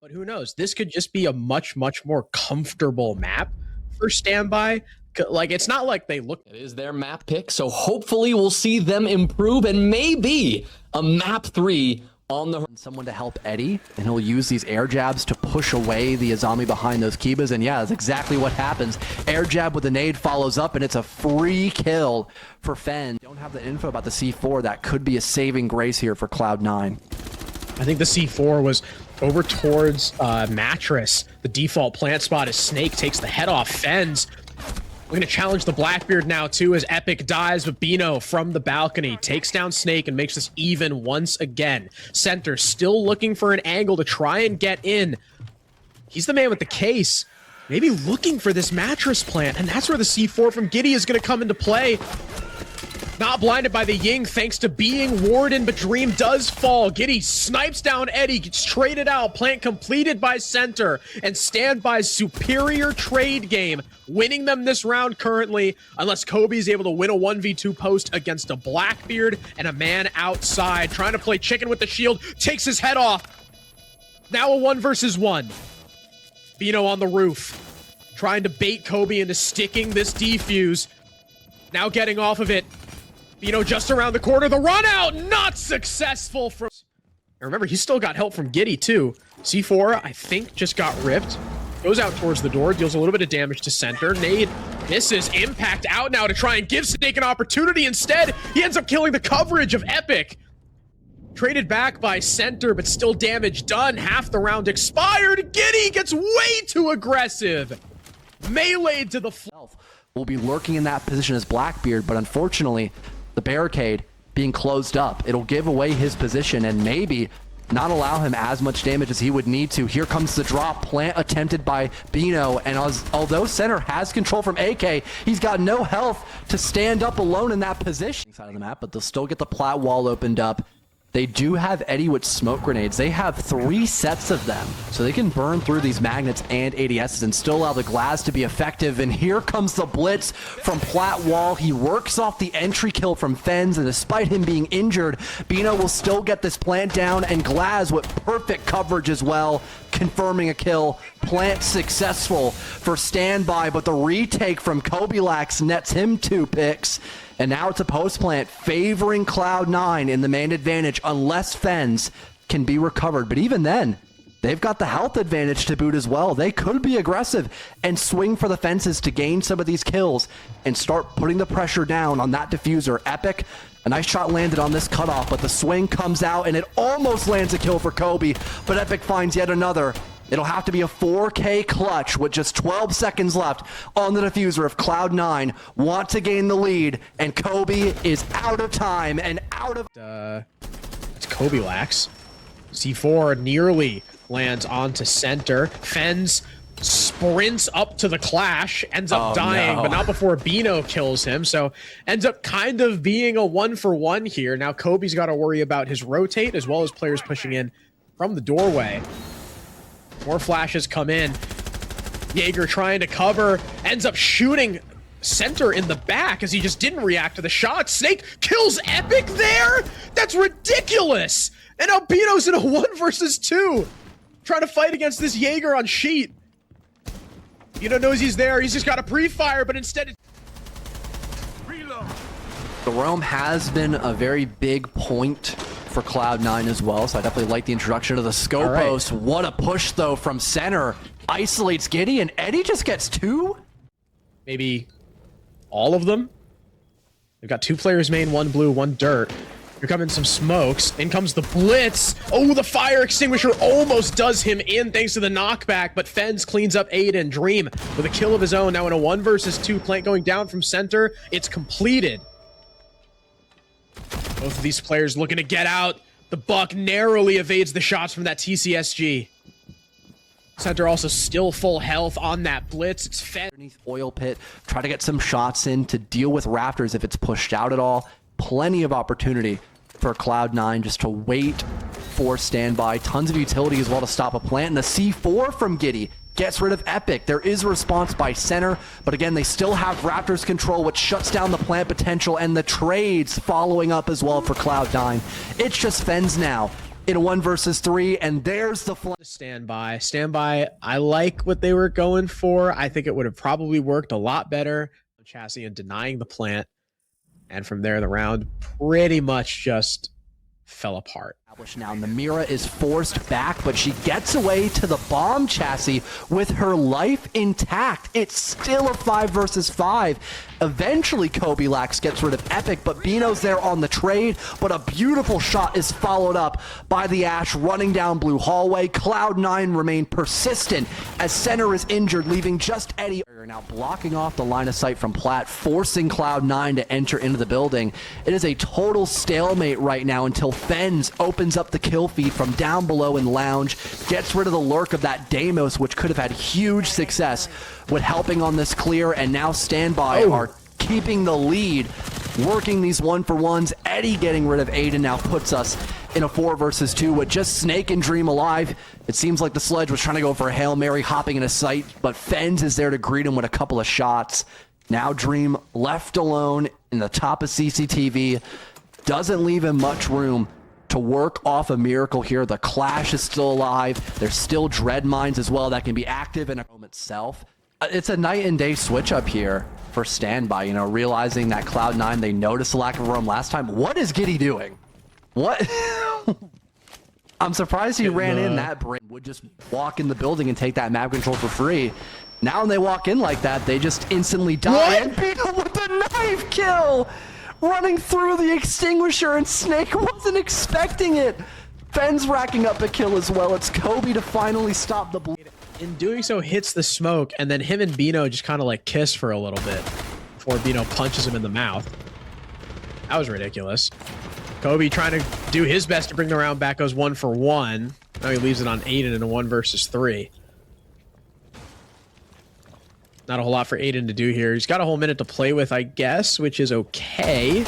But who knows? This could just be a much, much more comfortable map for standby. Like, it's not like they look. It is their map pick, so hopefully we'll see them improve and maybe a map 3 on the... Someone to help Eddie, and he'll use these air jabs to push away the Azami behind those Kibas, and yeah, that's exactly what happens. Air jab with the nade follows up, and it's a free kill for Fen. Don't have the info about the C4. That could be a saving grace here for Cloud9. I think the C4 was over towards Mattress. The default plant spot is Snake, takes the head off Fens. We're going to challenge the Blackbeard now, too, as Epic dies, but Bino from the balcony takes down Snake and makes this even once again. Center still looking for an angle to try and get in. He's the man with the case, maybe looking for this Mattress plant, and that's where the C4 from Giddy is going to come into play. Not blinded by the Ying thanks to being Warden, but Dream does fall. Giddy snipes down Eddie, gets traded out. Plant completed by Center, and Standby's superior trade game, winning them this round currently, unless Kobe is able to win a 1v2 post against a Blackbeard and a man outside. Trying to play chicken with the shield, takes his head off. Now a 1 versus 1. Bino on the roof, trying to bait Kobe into sticking this defuse. Now getting off of it. Bino just around the corner, the run out, not successful from... And remember, he's still got help from Giddy too. C4, I think, just got ripped. Goes out towards the door, deals a little bit of damage to Center. Nade misses, Impact out now to try and give Snake an opportunity. Instead, he ends up killing the coverage of Epic. Traded back by Center, but still damage done. Half the round expired. Giddy gets way too aggressive. Meleeed to the floor. Will be lurking in that position as Blackbeard, but unfortunately, the barricade being closed up, it'll give away his position and maybe not allow him as much damage as he would need to. Here comes the drop, plant attempted by Bino, and although Center has control from AK, he's got no health to stand up alone in that position. Side of the map, but they'll still get the plat wall opened up. They do have Eddie with smoke grenades. They have 3 sets of them, so they can burn through these magnets and ADSs and still allow the glass to be effective. And here comes the blitz from Plat Wall. He works off the entry kill from Fens, and despite him being injured, Bino will still get this plant down, and Glaz with perfect coverage as well, confirming a kill. Plant successful for Standby, but the retake from Kobilax nets him 2 picks. And now it's a post plant favoring Cloud9 in the man advantage unless Fens can be recovered. But even then, they've got the health advantage to boot as well. They could be aggressive and swing for the fences to gain some of these kills and start putting the pressure down on that diffuser. Epic, a nice shot landed on this cutoff, but the swing comes out and it almost lands a kill for Kobe, but Epic finds yet another. It'll have to be a 4K clutch with just 12 seconds left on the diffuser if Cloud9 want to gain the lead, and Kobe is out of time and out of... It's Kobilax. C4 nearly lands onto Center. Fens sprints up to the clash, ends up dying, but not before Bino kills him, so ends up kind of being a 1-for-1 here. Now Kobe's got to worry about his rotate as well as players pushing in from the doorway. More flashes come in. Jaeger trying to cover, ends up shooting Center in the back as he just didn't react to the shot. Snake kills Epic there? That's ridiculous! And now Bino's in a 1 versus 2. Trying to fight against this Jaeger on sheet. Bino knows he's there, he's just got a pre-fire, but instead Reload. The Realm has been a very big point for Cloud9 as well, so I definitely like the introduction of the Scopos. Right. What a push though from Center. Isolates Giddy, and Eddie just gets 2? Maybe all of them? They've got 2 players main, 1 blue, 1 dirt. Here coming some smokes. In comes the blitz. Oh, the fire extinguisher almost does him in thanks to the knockback, but Fens cleans up Aiden. Dream with a kill of his own. Now in a 1 versus 2 plant going down from Center. It's completed. Both of these players looking to get out. The Buck narrowly evades the shots from that TCSG. Center also still full health on that blitz. It's fed underneath oil pit. Try to get some shots in to deal with Raptors if it's pushed out at all. Plenty of opportunity for Cloud9 just to wait for Standby. Tons of utility as well to stop a plant. And the C4 from Giddy gets rid of Epic. There is a response by Center, but again, they still have Raptors control, which shuts down the plant potential, and the trades following up as well for Cloud9. It's just Fens now in a 1 versus 3, and there's the Standby. Standby, I like what they were going for. I think it would have probably worked a lot better. Chassis and denying the plant. And from there, the round pretty much just fell apart. Now Namira is forced back, but she gets away to the bomb chassis with her life intact. It's still a 5 versus 5. Eventually, Kobe Lax gets rid of Epic, but Bino's there on the trade. But a beautiful shot is followed up by the Ash running down blue hallway. Cloud9 remain persistent as center is injured, leaving just Eddie. Now blocking off the line of sight from Platt, forcing Cloud9 to enter into the building. It is a total stalemate right now until Fens opens up the kill feed from down below in Lounge, gets rid of the lurk of that Deimos, which could have had huge success with helping on this clear, and now Standby are keeping the lead, working these 1-for-1s. Eddie getting rid of Aiden now puts us in a 4 versus 2 with just Snake and Dream alive. It seems like the Sledge was trying to go for a Hail Mary, hopping into sight, but Fens is there to greet him with a couple of shots. Now Dream left alone in the top of CCTV. Doesn't leave him much room to work off a miracle here. The Clash is still alive. There's still Dread Mines as well that can be active in a moment itself. It's a night and day switch up here for Standby, you know, realizing that Cloud9, they noticed the lack of roam last time. What is Giddy doing? What? I'm surprised he ran in that break. Would just walk in the building and take that map control for free. Now when they walk in like that, they just instantly die. And Bino with the knife kill! Running through the extinguisher, and Snake wasn't expecting it. Fens racking up a kill as well. It's Kobe to finally stop the bleed. In doing so, hits the smoke, and then him and Bino just kind of like kiss for a little bit before Bino punches him in the mouth. That was ridiculous. Kobe trying to do his best to bring the round back, goes 1-for-1. Now he leaves it on Aiden in a 1 versus 3. Not a whole lot for Aiden to do here. He's got a whole minute to play with, I guess, which is okay.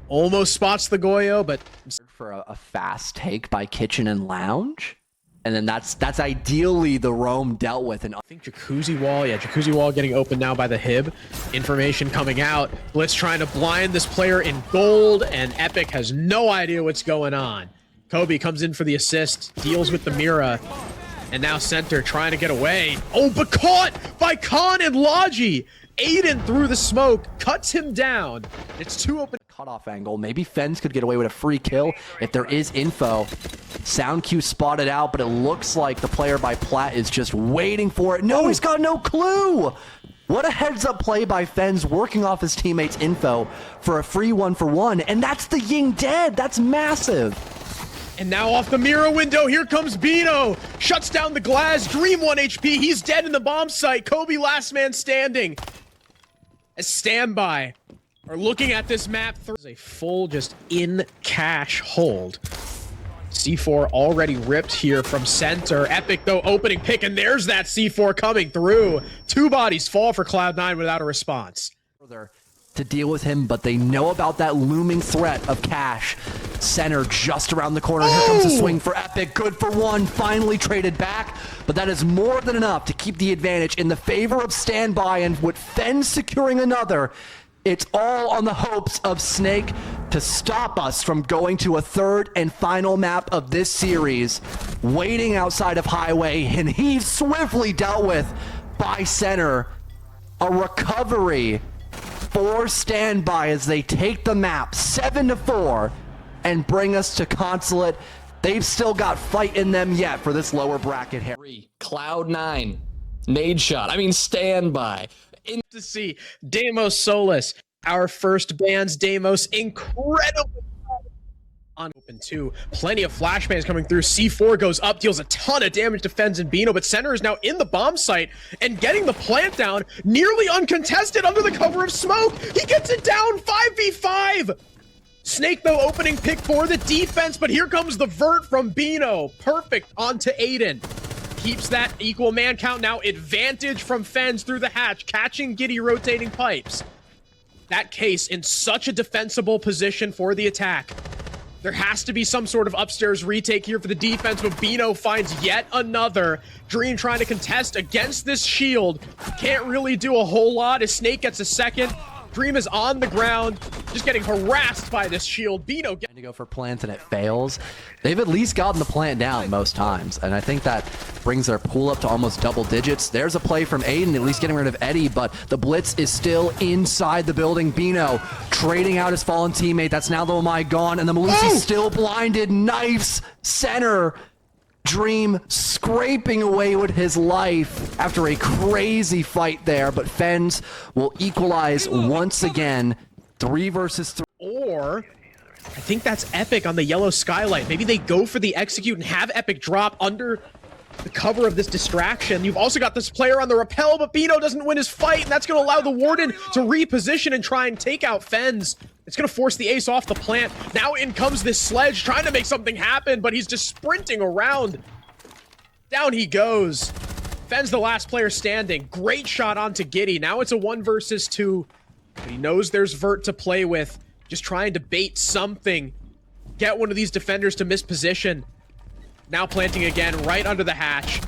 Almost spots the Goyo, but for a fast take by Kitchen and Lounge. And then that's ideally the roam dealt with. And I think Jacuzzi Wall, Jacuzzi Wall getting open now by the Hib. Information coming out. Blitz trying to blind this player in gold, and Epic has no idea what's going on. Kobe comes in for the assist, deals with the Mira, and now center trying to get away. Oh, but caught by Khan and Logi. Aiden through the smoke, cuts him down. It's 2 open. Cutoff angle. Maybe Fens could get away with a free kill if there is info. Sound Q spotted out, but it looks like the player by Platt is just waiting for it. No, he's got no clue. What a heads-up play by Fens, working off his teammates' info for a free 1-for-1, and that's the Ying dead. That's massive. And now off the mirror window, here comes Bino. Shuts down the glass. Dream 1 HP. He's dead in the bomb site. Kobe last man standing. As Standby are looking at this map. There's a full just in-cash hold. C4 already ripped here from center. Epic, though, opening pick, and there's that C4 coming through. 2 bodies fall for Cloud9 without a response. To deal with him, but they know about that looming threat of Cash. Center just around the corner. Here comes the swing for Epic. Good for 1. Finally traded back, but that is more than enough to keep the advantage in the favor of Standby, and with Fens securing another, it's all on the hopes of Snake to stop us from going to a 3rd and final map of this series. Waiting outside of Highway, and he's swiftly dealt with by center. A recovery for Standby as they take the map 7-4 and bring us to Consulate. They've still got fight in them yet for this lower bracket here. Cloud9, NADESHOT, I mean Standby. To see Deimos Solus, our first bands. Deimos incredible on open 2. Plenty of flashbangs coming through. C4 goes up, deals a ton of damage to Fens and Bino, but center is now in the bomb site and getting the plant down nearly uncontested under the cover of smoke. He gets it down 5v5. Snake, though, opening pick for the defense, but here comes the vert from Bino. Perfect onto Aiden. Keeps that equal man count. Now advantage from Fens through the hatch, catching Giddy rotating pipes. That case in such a defensible position for the attack. There has to be some sort of upstairs retake here for the defense, but Bino finds yet another. Dream trying to contest against this shield. Can't really do a whole lot as Snake gets a second. Dream is on the ground, just getting harassed by this shield. Bino To go for plant and it fails. They've at least gotten the plant down most times, and I think that brings their pool up to almost double digits. There's a play from Aiden, at least getting rid of Eddie, but the blitz is still inside the building. Bino trading out his fallen teammate. That's now the Omai gone, and the Malusi's still blinded. Knifes center. Dream scraping away with his life after a crazy fight there, but Fens will equalize once again. 3 versus 3. Or I think that's Epic on the yellow skylight. Maybe they go for the execute and have Epic drop under the cover of this distraction. You've also got this player on the rappel, but Bino doesn't win his fight, and that's going to allow the Warden to reposition and try and take out Fens. It's going to force the ace off the plant. Now in comes this Sledge trying to make something happen, but he's just sprinting around. Down he goes. Fens the last player standing. Great shot onto Giddy. Now it's a 1 versus 2. He knows there's Vert to play with. Just trying to bait something. Get one of these defenders to miss position. Now planting again right under the hatch.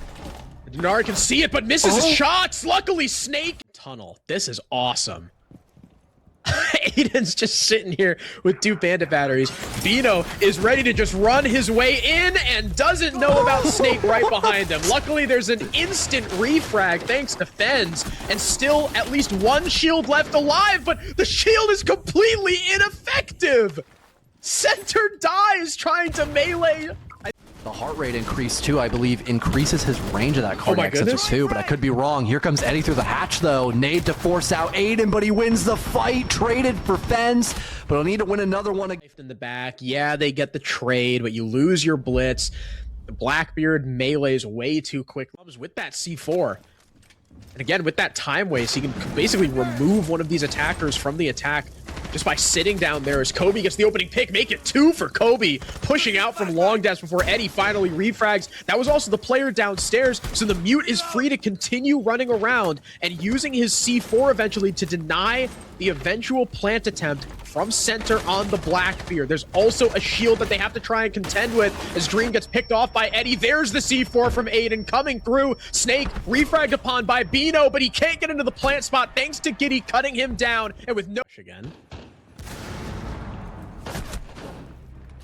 Denari can see it, but misses his shots. Luckily, Snake. Tunnel. This is awesome. Aiden's just sitting here with 2 bandit batteries. Bino is ready to just run his way in and doesn't know about Snake right behind him. Luckily, there's an instant refrag thanks to Fens, and still at least 1 shield left alive, but the shield is completely ineffective. Center dies trying to melee. The heart rate increase too, I believe, increases his range of that cardiac sensor too, but I could be wrong. Here comes Eddie through the hatch though. Nade to force out Aiden, but he wins the fight. Traded for Fens, but he'll need to win another one. In the back, yeah, they get the trade, but you lose your blitz. The Blackbeard melees way too quick. With that C4. And again, with that time waste, he can basically remove one of these attackers from the attack just by sitting down there as Kobe gets the opening pick. Make it 2 for Kobe, pushing out from long dash before Eddie finally refrags. That was also the player downstairs, so the Mute is free to continue running around and using his C4 eventually to deny the eventual plant attempt from center on the Blackbeard. There's also a shield that they have to try and contend with as Dream gets picked off by Eddie. There's the C4 from Aiden coming through. Snake refragged upon by Bino, but he can't get into the plant spot thanks to Giddy cutting him down, and with no again.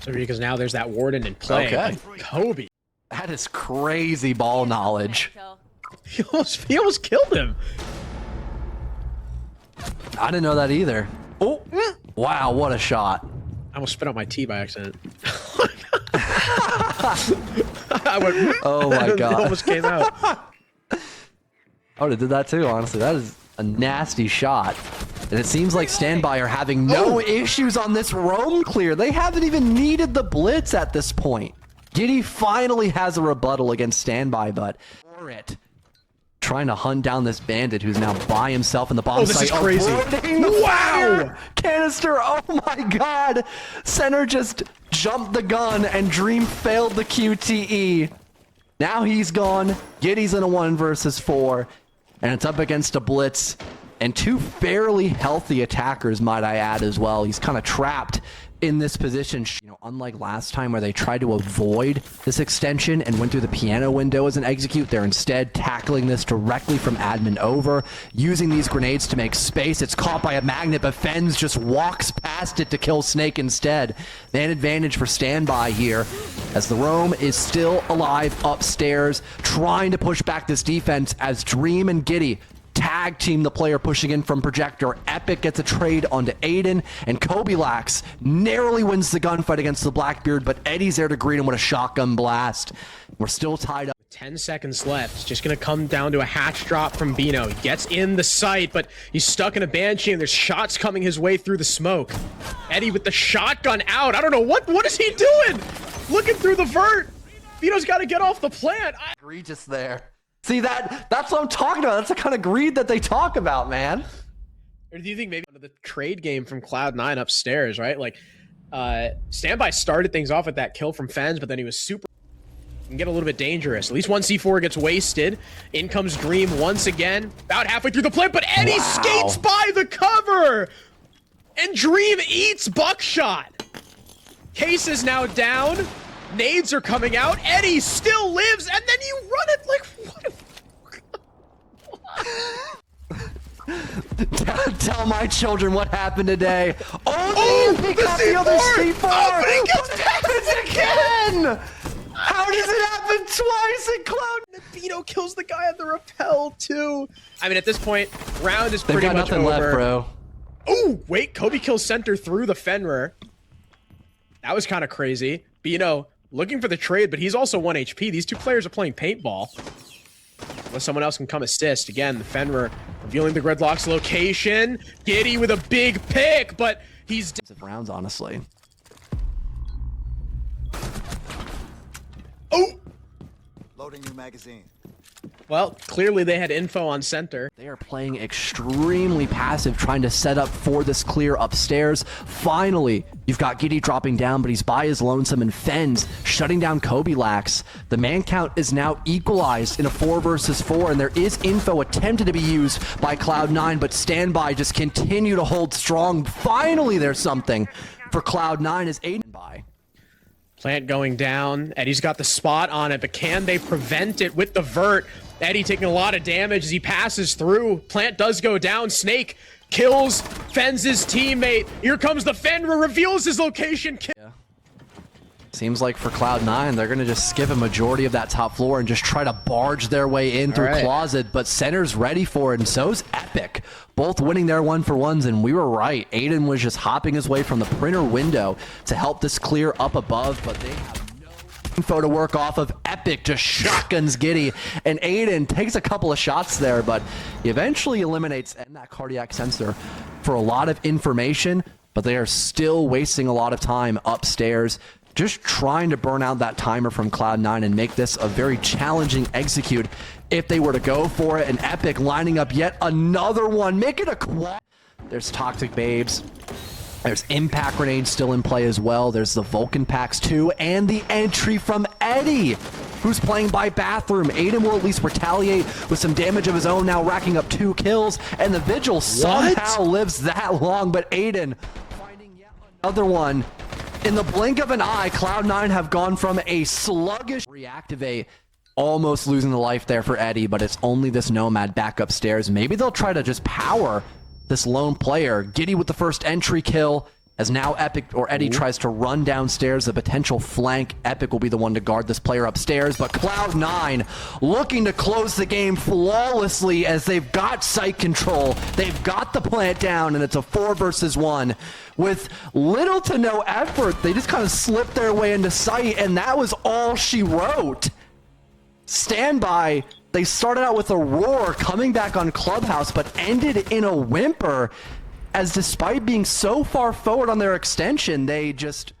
So because now there's that Warden in play. Okay. Kobe. That is crazy ball knowledge. He almost killed him. I didn't know that either. Oh, wow, what a shot. I almost spit out my tea by accident. I went, oh my God. It almost came out. Oh, they did that too, honestly. That is a nasty shot. And it seems like Standby are having no issues on this roam clear. They haven't even needed the blitz at this point. Giddy finally has a rebuttal against Standby, but for it. Trying to hunt down this bandit who's now by himself in the bomb site. Oh, this is crazy. Wow! Canister, oh my God. Center just jumped the gun and Dream failed the QTE. Now he's gone. Giddy's in a 1 versus 4. And it's up against a blitz. And 2 fairly healthy attackers, might I add, as well. He's kind of trapped in this position. You know, unlike last time where they tried to avoid this extension and went through the piano window as an execute, they're instead tackling this directly from admin over, using these grenades to make space. It's caught by a magnet, but Fens just walks past it to kill Snake instead. An advantage for Standby here, as the roam is still alive upstairs, trying to push back this defense as Dream and Giddy tag team the player pushing in from Projector. Epic gets a trade onto Aiden, and Kobe Lax narrowly wins the gunfight against the Blackbeard, but Eddie's there to greet him with a shotgun blast. We're still tied up. 10 seconds left. It's just going to come down to a hatch drop from Bino. He gets in the sight, but he's stuck in a Banshee, and there's shots coming his way through the smoke. Eddie with the shotgun out. I don't know, what is he doing? Looking through the vert. Bino's got to get off the plant. Egregious there. See, that's what I'm talking about. That's the kind of greed that they talk about, man. Or do you think maybe the trade game from Cloud9 upstairs, right? Like, Standby started things off with that kill from Fens, but then he was super... can get a little bit dangerous. At least 1 C4 gets wasted. In comes Dream once again, about halfway through the plant, but Eddie skates by the cover! And Dream eats Buckshot! Case is now down. Nades are coming out. Eddie still lives, and then you run it like, what? Tell my children, what happened today? Only if he got the other C4! What happens again? How does it happen twice in Cloud? Beano kills the guy on the rappel too. I mean, at this point, round is They've pretty got much nothing over. left, bro. Oh, wait, Kobe kills center through the Fenrir. That was kind of crazy. Beano looking for the trade, but he's also 1 HP. These two players are playing paintball. Unless someone else can come assist. Again, the Fenrir revealing the Gridlock's location. Giddy with a big pick, but he's... Rounds, honestly. Oh! Loading new magazine. Well, clearly they had info on center. They are playing extremely passive, trying to set up for this clear upstairs. Finally, you've got Giddy dropping down, but he's by his lonesome, and Fens shutting down Kobe Lax. The man count is now equalized in a 4 versus 4, and there is info attempted to be used by Cloud9, but Standby just continue to hold strong. Finally, there's something for Cloud9 as Aiden by. Plant going down. Eddie's got the spot on it, but can they prevent it with the vert? Eddie taking a lot of damage as he passes through. Plant does go down. Snake kills Fens' teammate. Here comes the Fenrir, reveals his location. Yeah. Seems like for Cloud9, they're going to just skip a majority of that top floor and just try to barge their way in through Closet, but Center's ready for it, and so's Epic. Both winning their 1-for-1s, and we were right. Aiden was just hopping his way from the printer window to help this clear up above, but they have no info to work off of. Epic just shotguns Giddy, and Aiden takes a couple of shots there, but he eventually eliminates that cardiac sensor for a lot of information, but they are still wasting a lot of time upstairs, just trying to burn out that timer from Cloud9 and make this a very challenging execute if they were to go for it. And Epic lining up yet another one, make it a quad. There's Toxic Babes. There's Impact Grenade still in play as well. There's the Vulcan Packs too, and the entry from Eddie, who's playing by Bathroom. Aiden will at least retaliate with some damage of his own, now racking up 2 kills, and the Vigil somehow lives that long, but Aiden finding yet another one. In the blink of an eye, Cloud9 have gone from a sluggish reactivate, almost losing the life there for Eddie, but it's only this Nomad back upstairs. Maybe they'll try to just power this lone player. Giddy with the first entry kill, as now Epic or Eddie tries to run downstairs, the potential flank. Epic will be the one to guard this player upstairs, but Cloud9 looking to close the game flawlessly as they've got site control. They've got the plant down, and it's a 4 versus 1 with little to no effort. They just kind of slipped their way into sight, and that was all she wrote. Standby, they started out with a roar coming back on Clubhouse, but ended in a whimper, as despite being so far forward on their extension, they just